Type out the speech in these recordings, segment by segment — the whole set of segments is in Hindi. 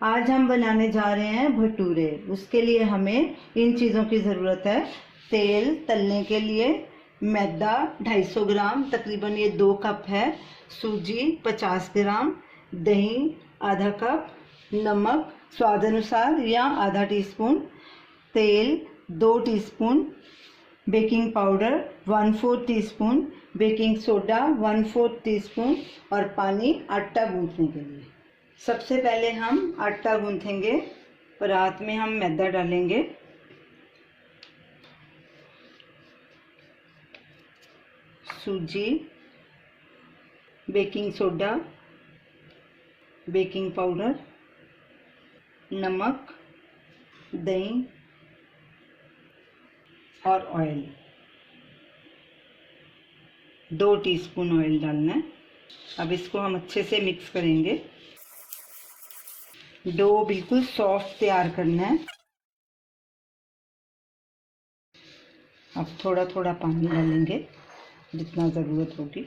आज हम बनाने जा रहे हैं भटूरे। उसके लिए हमें इन चीज़ों की ज़रूरत है। तेल तलने के लिए, मैदा 250 ग्राम तकरीबन ये 2 कप है, सूजी 50 ग्राम, दही आधा कप, नमक स्वाद अनुसार या आधा टीस्पून, तेल 2 teaspoon, baking powder 1/4 teaspoon, baking soda 1/4 teaspoon और पानी आटा गूंथने के लिए। सबसे पहले हम आटा गूंथेंगे। परात में हम मैदा डालेंगे, सूजी, बेकिंग सोडा, बेकिंग पाउडर, नमक, दही और ऑयल। 2 टीस्पून ऑयल डालना है। अब इसको हम अच्छे से मिक्स करेंगे। डो बिल्कुल सॉफ्ट तैयार करना है। अब थोड़ा थोड़ा पानी डालेंगे जितना ज़रूरत होगी।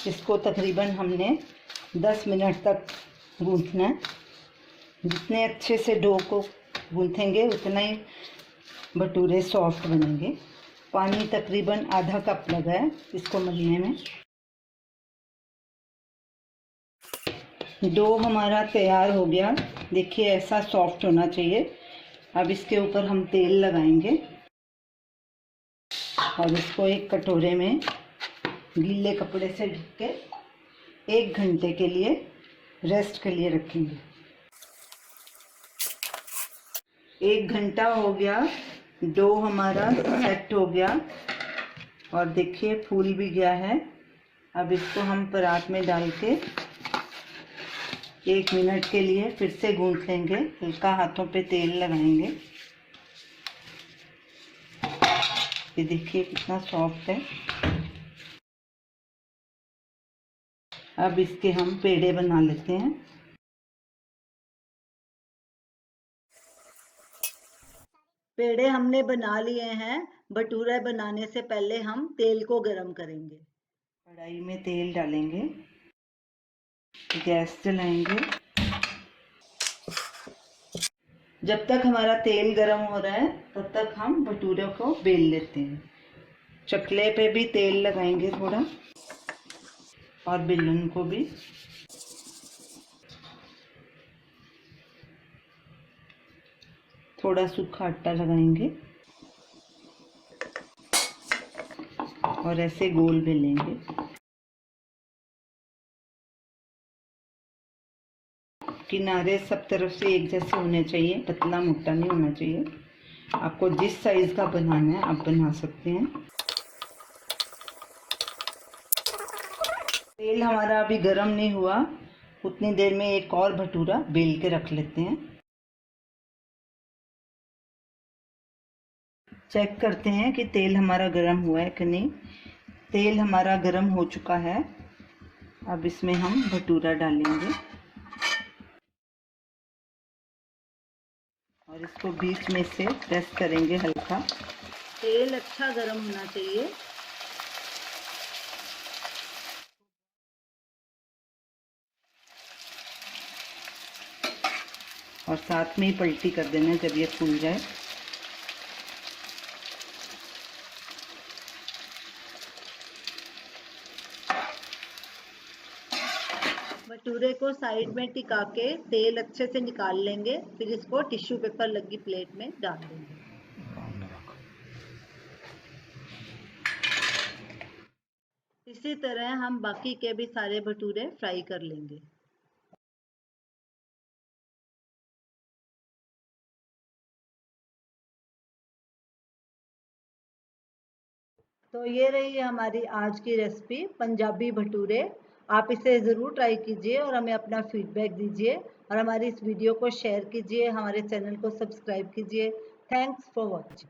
इसको तकरीबन हमने 10 मिनट तक गूंथना है। जितने अच्छे से डो को गूंथेंगे उतना ही भटूरे सॉफ्ट बनेंगे। पानी तकरीबन आधा कप लगा है इसको मलने में। डो हमारा तैयार हो गया। देखिए ऐसा सॉफ्ट होना चाहिए। अब इसके ऊपर हम तेल लगाएंगे और इसको एक कटोरे में गीले कपड़े से ढक के 1 घंटे के लिए रेस्ट के लिए रखेंगे। 1 घंटा हो गया, डो हमारा सेट हो गया और देखिए फूल भी गया है। अब इसको हम परात में डाल के 1 मिनट के लिए फिर से गूंथ लेंगे। हल्का हाथों पे तेल लगाएंगे। ये देखिए कितना सॉफ्ट है। अब इसके हम पेड़े बना लेते हैं। पेड़े हमने बना लिए हैं। भटूरा बनाने से पहले हम तेल को गरम करेंगे। कढ़ाई में तेल डालेंगे, गैस जलाएंगे। जब तक हमारा तेल गरम हो रहा है तब तक हम भटूरे को बेल लेते हैं। चकले पे भी तेल लगाएंगे थोड़ा और बेलन को भी। थोड़ा सूखा आटा लगाएंगे और ऐसे गोल बेलेंगे। किनारे सब तरफ से एक जैसे होने चाहिए, पतला मोटा नहीं होना चाहिए। आपको जिस साइज का बनाना है आप बना सकते हैं। तेल हमारा अभी गरम नहीं हुआ, उतनी देर में एक और भटूरा बेल के रख लेते हैं। चेक करते हैं कि तेल हमारा गरम हुआ है कि नहीं। तेल हमारा गरम हो चुका है। अब इसमें हम भटूरा डालेंगे और इसको बीच में से प्रेस करेंगे हल्का। तेल अच्छा गरम होना चाहिए। और साथ में ही पलटी कर देना जब ये फूल जाए। भटूरे को साइड में टिका के तेल अच्छे से निकाल लेंगे। फिर इसको टिश्यू पेपर लगी प्लेट में डाल देंगे। इसी तरह हम बाकी के भी सारे भटूरे फ्राई कर लेंगे। तो ये रही हमारी आज की रेसिपी, पंजाबी भटूरे। आप इसे ज़रूर ट्राई कीजिए और हमें अपना फीडबैक दीजिए और हमारी इस वीडियो को शेयर कीजिए। हमारे चैनल को सब्सक्राइब कीजिए। Thanks for watching.